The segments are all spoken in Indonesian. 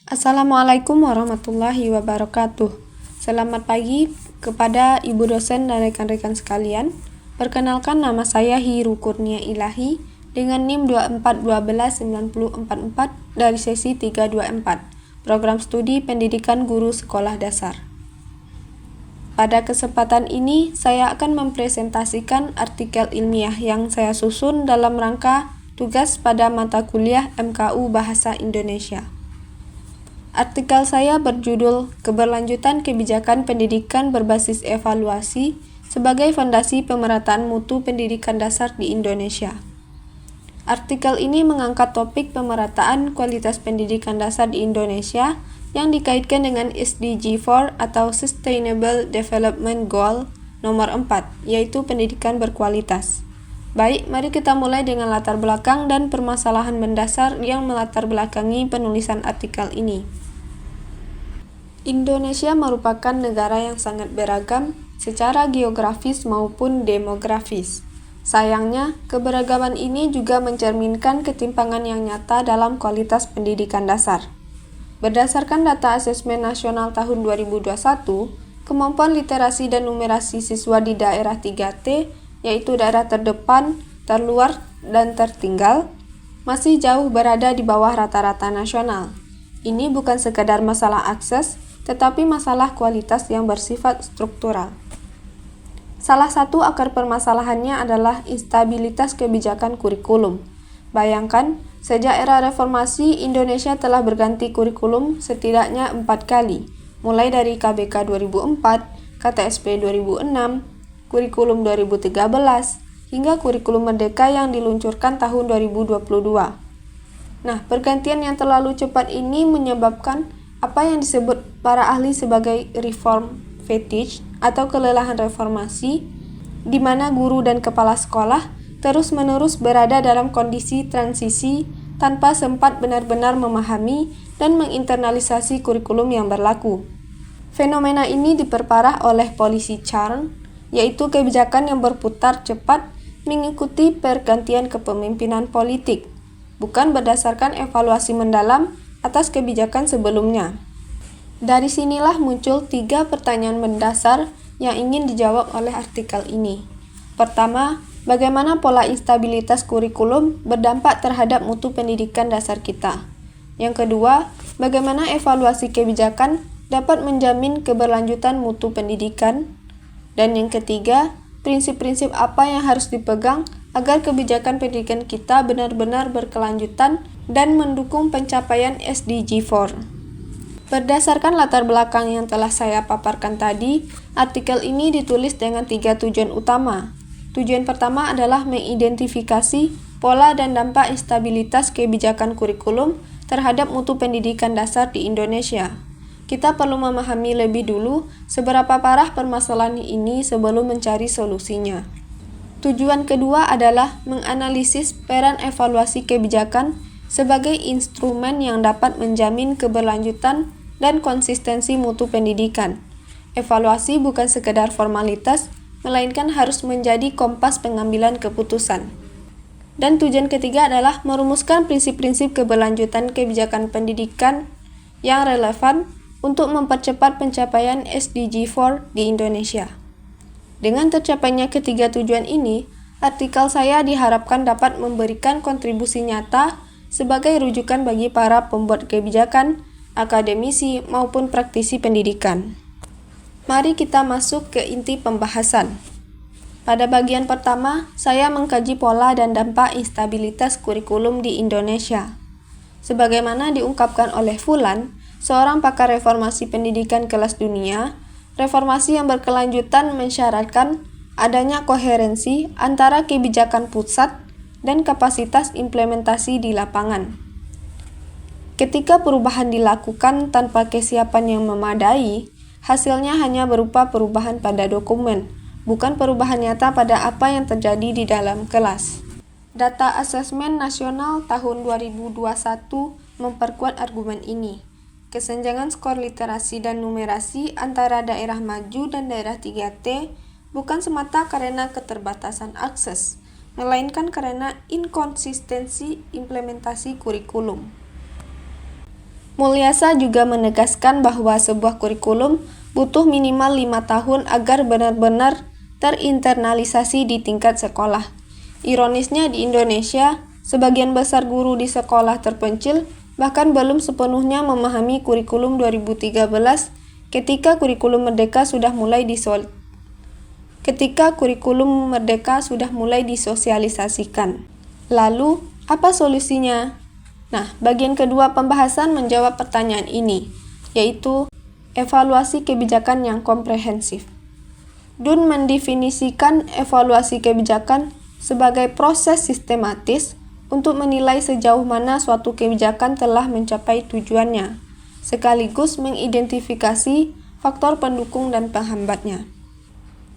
Assalamualaikum warahmatullahi wabarakatuh. Selamat pagi kepada ibu dosen dan rekan-rekan sekalian. Perkenalkan, nama saya Hiru Kurnia Ilahi dengan NIM 2412944 dari sesi 324, Program Studi Pendidikan Guru Sekolah Dasar. Pada kesempatan ini, saya akan mempresentasikan artikel ilmiah yang saya susun dalam rangka tugas pada mata kuliah MKU Bahasa Indonesia. Artikel saya berjudul Keberlanjutan Kebijakan Pendidikan Berbasis Evaluasi sebagai Fondasi Pemerataan Mutu Pendidikan Dasar di Indonesia. Artikel ini mengangkat topik pemerataan kualitas pendidikan dasar di Indonesia yang dikaitkan dengan SDG 4 atau Sustainable Development Goal nomor 4, yaitu pendidikan berkualitas. Baik, mari kita mulai dengan latar belakang dan permasalahan mendasar yang melatar belakangi penulisan artikel ini. Indonesia merupakan negara yang sangat beragam secara geografis maupun demografis. Sayangnya, keberagaman ini juga mencerminkan ketimpangan yang nyata dalam kualitas pendidikan dasar. Berdasarkan data Asesmen Nasional tahun 2021, kemampuan literasi dan numerasi siswa di daerah 3T, yaitu daerah terdepan, terluar, dan tertinggal, masih jauh berada di bawah rata-rata nasional. Ini bukan sekadar masalah akses, tetapi masalah kualitas yang bersifat struktural. Salah satu akar permasalahannya adalah instabilitas kebijakan kurikulum. Bayangkan, sejak era reformasi, Indonesia telah berganti kurikulum setidaknya 4 kali, mulai dari KBK 2004, KTSP 2006, kurikulum 2013, hingga kurikulum Merdeka yang diluncurkan tahun 2022. Nah, pergantian yang terlalu cepat ini menyebabkan apa yang disebut para ahli sebagai reform fatigue atau kelelahan reformasi, di mana guru dan kepala sekolah terus-menerus berada dalam kondisi transisi tanpa sempat benar-benar memahami dan menginternalisasi kurikulum yang berlaku. Fenomena ini diperparah oleh policy churn, yaitu kebijakan yang berputar cepat mengikuti pergantian kepemimpinan politik, bukan berdasarkan evaluasi mendalam atas kebijakan sebelumnya. Dari sinilah muncul 3 pertanyaan mendasar yang ingin dijawab oleh artikel ini. Pertama, bagaimana pola instabilitas kurikulum berdampak terhadap mutu pendidikan dasar kita? Yang kedua, bagaimana evaluasi kebijakan dapat menjamin keberlanjutan mutu pendidikan? Dan yang ketiga, prinsip-prinsip apa yang harus dipegang agar kebijakan pendidikan kita benar-benar berkelanjutan dan mendukung pencapaian SDG 4. Berdasarkan latar belakang yang telah saya paparkan tadi, artikel ini ditulis dengan 3 tujuan utama. Tujuan pertama adalah mengidentifikasi pola dan dampak instabilitas kebijakan kurikulum terhadap mutu pendidikan dasar di Indonesia. Kita perlu memahami lebih dulu seberapa parah permasalahan ini sebelum mencari solusinya. Tujuan kedua adalah menganalisis peran evaluasi kebijakan sebagai instrumen yang dapat menjamin keberlanjutan dan konsistensi mutu pendidikan. Evaluasi bukan sekedar formalitas, melainkan harus menjadi kompas pengambilan keputusan. Dan tujuan ketiga adalah merumuskan prinsip-prinsip keberlanjutan kebijakan pendidikan yang relevan untuk mempercepat pencapaian SDG 4 di Indonesia. Dengan tercapainya ketiga tujuan ini, artikel saya diharapkan dapat memberikan kontribusi nyata sebagai rujukan bagi para pembuat kebijakan, akademisi, maupun praktisi pendidikan. Mari kita masuk ke inti pembahasan. Pada bagian pertama, saya mengkaji pola dan dampak instabilitas kurikulum di Indonesia. Sebagaimana diungkapkan oleh Fulan, seorang pakar reformasi pendidikan kelas dunia, reformasi yang berkelanjutan mensyaratkan adanya koherensi antara kebijakan pusat dan kapasitas implementasi di lapangan. Ketika perubahan dilakukan tanpa kesiapan yang memadai, hasilnya hanya berupa perubahan pada dokumen, bukan perubahan nyata pada apa yang terjadi di dalam kelas. Data Asesmen Nasional tahun 2021 memperkuat argumen ini. Kesenjangan skor literasi dan numerasi antara daerah maju dan daerah 3T bukan semata karena keterbatasan akses, melainkan karena inkonsistensi implementasi kurikulum. Mulyasa juga menegaskan bahwa sebuah kurikulum butuh minimal 5 tahun agar benar-benar terinternalisasi di tingkat sekolah. Ironisnya di Indonesia, sebagian besar guru di sekolah terpencil bahkan belum sepenuhnya memahami kurikulum 2013 ketika kurikulum merdeka sudah mulai disosialisasikan. Lalu, apa solusinya? Nah, bagian kedua pembahasan menjawab pertanyaan ini, yaitu evaluasi kebijakan yang komprehensif. Dunn mendefinisikan evaluasi kebijakan sebagai proses sistematis untuk menilai sejauh mana suatu kebijakan telah mencapai tujuannya, sekaligus mengidentifikasi faktor pendukung dan penghambatnya.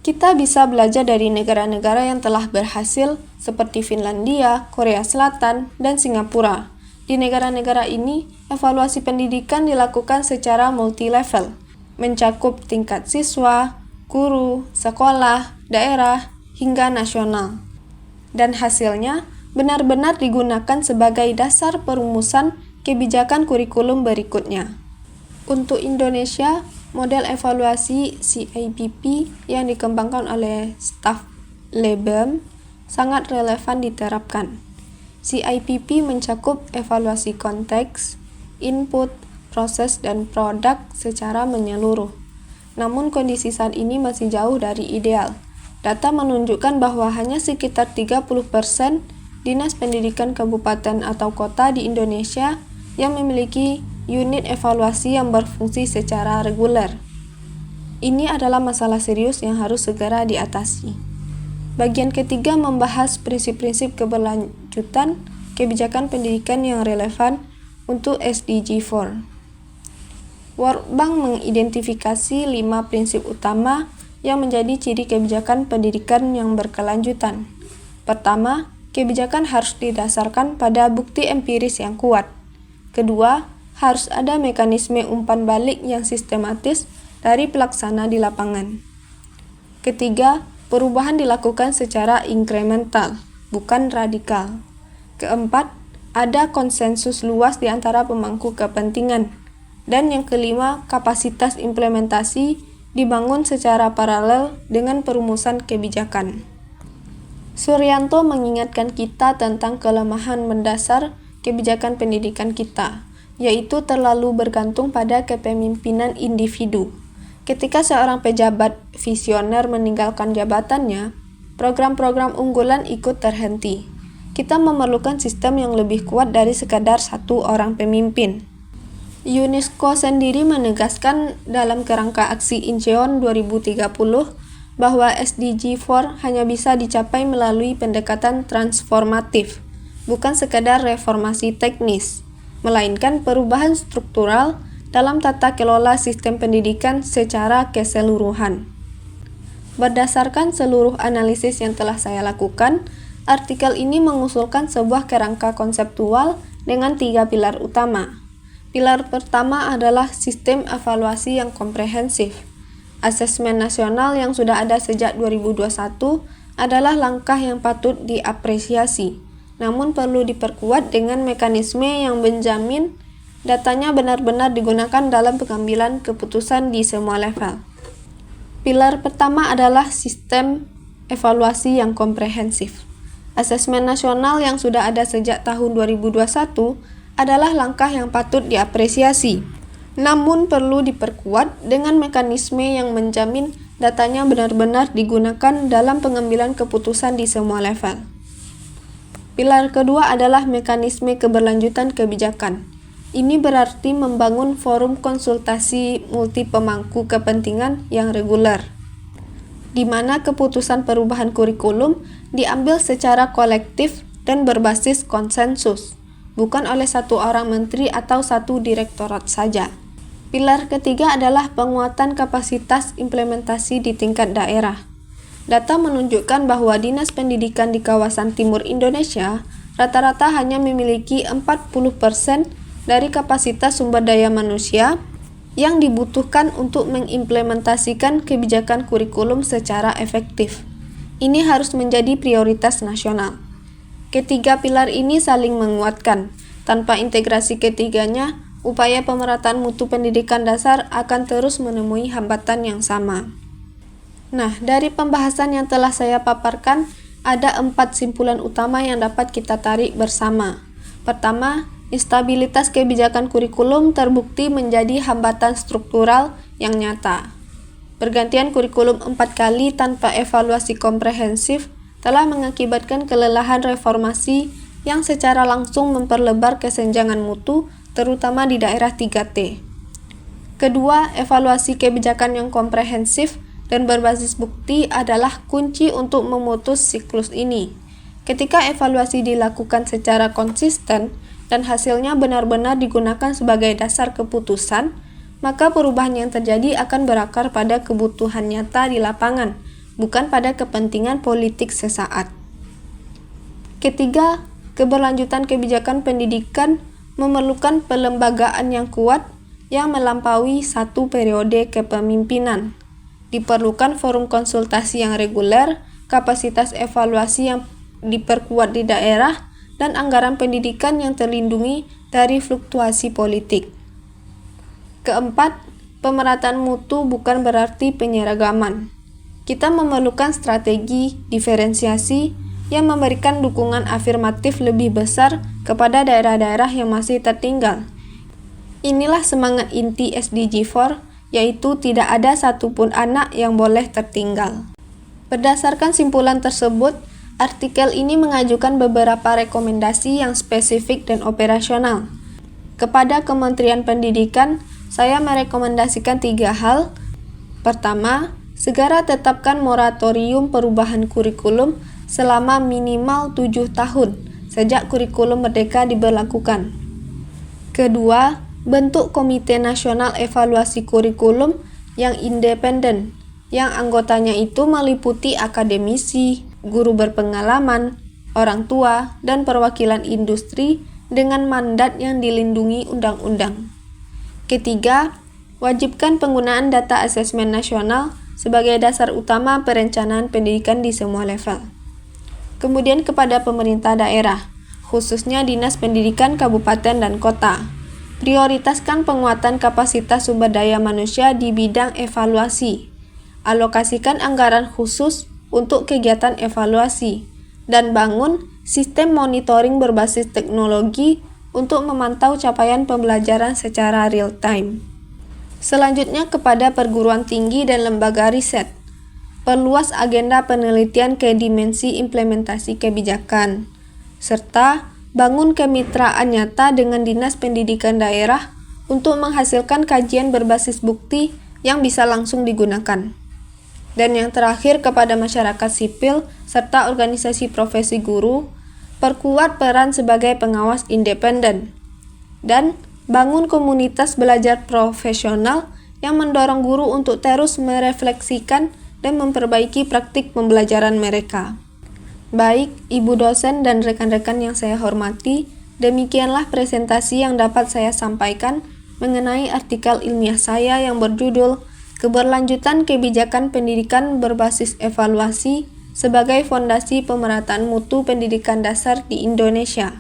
Kita bisa belajar dari negara-negara yang telah berhasil seperti Finlandia, Korea Selatan, dan Singapura. Di negara-negara ini, evaluasi pendidikan dilakukan secara multi-level, mencakup tingkat siswa, guru, sekolah, daerah, hingga nasional. Dan hasilnya benar-benar digunakan sebagai dasar perumusan kebijakan kurikulum berikutnya. Untuk Indonesia, model evaluasi CIPP yang dikembangkan oleh staf LEBEM sangat relevan diterapkan. CIPP mencakup evaluasi konteks, input, proses, dan produk secara menyeluruh. Namun kondisi saat ini masih jauh dari ideal. Data menunjukkan bahwa hanya sekitar 30% dinas pendidikan kabupaten atau kota di Indonesia yang memiliki unit evaluasi yang berfungsi secara reguler. Ini adalah masalah serius yang harus segera diatasi. Bagian ketiga membahas prinsip-prinsip keberlanjutan kebijakan pendidikan yang relevan untuk SDG 4. World Bank mengidentifikasi 5 prinsip utama yang menjadi ciri kebijakan pendidikan yang berkelanjutan. Pertama, kebijakan harus didasarkan pada bukti empiris yang kuat. Kedua, harus ada mekanisme umpan balik yang sistematis dari pelaksana di lapangan. Ketiga, perubahan dilakukan secara inkremental, bukan radikal. Keempat, ada konsensus luas di antara pemangku kepentingan. Dan yang kelima, kapasitas implementasi dibangun secara paralel dengan perumusan kebijakan. Suryanto mengingatkan kita tentang kelemahan mendasar kebijakan pendidikan kita, yaitu terlalu bergantung pada kepemimpinan individu. Ketika seorang pejabat visioner meninggalkan jabatannya, program-program unggulan ikut terhenti. Kita memerlukan sistem yang lebih kuat dari sekadar satu orang pemimpin. UNESCO sendiri menegaskan dalam kerangka aksi Incheon 2030 bahwa SDG 4 hanya bisa dicapai melalui pendekatan transformatif, bukan sekadar reformasi teknis, melainkan perubahan struktural dalam tata kelola sistem pendidikan secara keseluruhan. Berdasarkan seluruh analisis yang telah saya lakukan, artikel ini mengusulkan sebuah kerangka konseptual dengan 3 pilar utama. Pilar pertama adalah sistem evaluasi yang komprehensif. Asesmen nasional yang sudah ada sejak 2021 adalah langkah yang patut diapresiasi, namun perlu diperkuat dengan mekanisme yang menjamin datanya benar-benar digunakan dalam pengambilan keputusan di semua level. Pilar pertama adalah sistem evaluasi yang komprehensif. Asesmen nasional yang sudah ada sejak tahun 2021 adalah langkah yang patut diapresiasi, namun perlu diperkuat dengan mekanisme yang menjamin datanya benar-benar digunakan dalam pengambilan keputusan di semua level. Pilar kedua adalah mekanisme keberlanjutan kebijakan. Ini berarti membangun forum konsultasi multi pemangku kepentingan yang reguler, di mana keputusan perubahan kurikulum diambil secara kolektif dan berbasis konsensus, bukan oleh satu orang menteri atau satu direktorat saja. Pilar ketiga adalah penguatan kapasitas implementasi di tingkat daerah. Data menunjukkan bahwa dinas pendidikan di kawasan timur Indonesia rata-rata hanya memiliki 40% dari kapasitas sumber daya manusia yang dibutuhkan untuk mengimplementasikan kebijakan kurikulum secara efektif. Ini harus menjadi prioritas nasional. Ketiga pilar ini saling menguatkan. Tanpa integrasi ketiganya, upaya pemerataan mutu pendidikan dasar akan terus menemui hambatan yang sama. Nah, dari pembahasan yang telah saya paparkan, ada 4 simpulan utama yang dapat kita tarik bersama. Pertama, instabilitas kebijakan kurikulum terbukti menjadi hambatan struktural yang nyata. Pergantian kurikulum 4 kali tanpa evaluasi komprehensif telah mengakibatkan kelelahan reformasi yang secara langsung memperlebar kesenjangan mutu, terutama di daerah 3T. Kedua, evaluasi kebijakan yang komprehensif dan berbasis bukti adalah kunci untuk memutus siklus ini. Ketika evaluasi dilakukan secara konsisten dan hasilnya benar-benar digunakan sebagai dasar keputusan, maka perubahan yang terjadi akan berakar pada kebutuhan nyata di lapangan, bukan pada kepentingan politik sesaat. Ketiga, keberlanjutan kebijakan pendidikan memerlukan pelembagaan yang kuat yang melampaui satu periode kepemimpinan. Diperlukan forum konsultasi yang reguler, kapasitas evaluasi yang diperkuat di daerah, dan anggaran pendidikan yang terlindungi dari fluktuasi politik. Keempat, pemerataan mutu bukan berarti penyeragaman. Kita memerlukan strategi diferensiasi yang memberikan dukungan afirmatif lebih besar kepada daerah-daerah yang masih tertinggal. Inilah semangat inti SDG 4, yaitu tidak ada satupun anak yang boleh tertinggal. Berdasarkan simpulan tersebut, artikel ini mengajukan beberapa rekomendasi yang spesifik dan operasional. Kepada Kementerian Pendidikan, saya merekomendasikan 3 hal. Pertama, segera tetapkan moratorium perubahan kurikulum selama minimal 7 tahun sejak kurikulum merdeka diberlakukan. Kedua, bentuk Komite Nasional Evaluasi Kurikulum yang independen, yang anggotanya itu meliputi akademisi, guru berpengalaman, orang tua, dan perwakilan industri dengan mandat yang dilindungi undang-undang. Ketiga, wajibkan penggunaan data asesmen nasional sebagai dasar utama perencanaan pendidikan di semua level. Kemudian kepada pemerintah daerah, khususnya Dinas Pendidikan Kabupaten dan Kota, prioritaskan penguatan kapasitas sumber daya manusia di bidang evaluasi. Alokasikan anggaran khusus untuk kegiatan evaluasi, dan bangun sistem monitoring berbasis teknologi untuk memantau capaian pembelajaran secara real-time. Selanjutnya kepada perguruan tinggi dan lembaga riset. Perluas agenda penelitian ke dimensi implementasi kebijakan, serta bangun kemitraan nyata dengan Dinas Pendidikan Daerah untuk menghasilkan kajian berbasis bukti yang bisa langsung digunakan. Dan yang terakhir kepada masyarakat sipil serta organisasi profesi guru, perkuat peran sebagai pengawas independen, dan bangun komunitas belajar profesional yang mendorong guru untuk terus merefleksikan dan memperbaiki praktik pembelajaran mereka. Baik, Ibu dosen dan rekan-rekan yang saya hormati, demikianlah presentasi yang dapat saya sampaikan mengenai artikel ilmiah saya yang berjudul Keberlanjutan Kebijakan Pendidikan Berbasis Evaluasi sebagai Fondasi Pemerataan Mutu Pendidikan Dasar di Indonesia.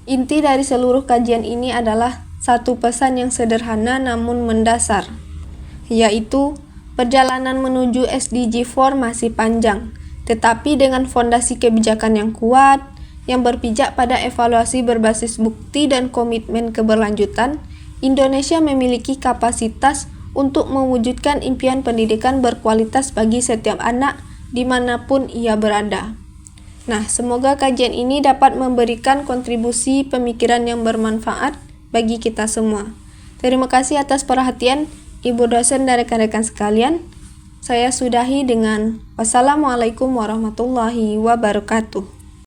Inti dari seluruh kajian ini adalah satu pesan yang sederhana namun mendasar, yaitu perjalanan menuju SDG 4 masih panjang, tetapi dengan fondasi kebijakan yang kuat, yang berpijak pada evaluasi berbasis bukti dan komitmen keberlanjutan, Indonesia memiliki kapasitas untuk mewujudkan impian pendidikan berkualitas bagi setiap anak dimanapun ia berada. Nah, semoga kajian ini dapat memberikan kontribusi pemikiran yang bermanfaat bagi kita semua. Terima kasih atas perhatian Ibu dosen dan rekan-rekan sekalian. Saya sudahi dengan wassalamualaikum warahmatullahi wabarakatuh.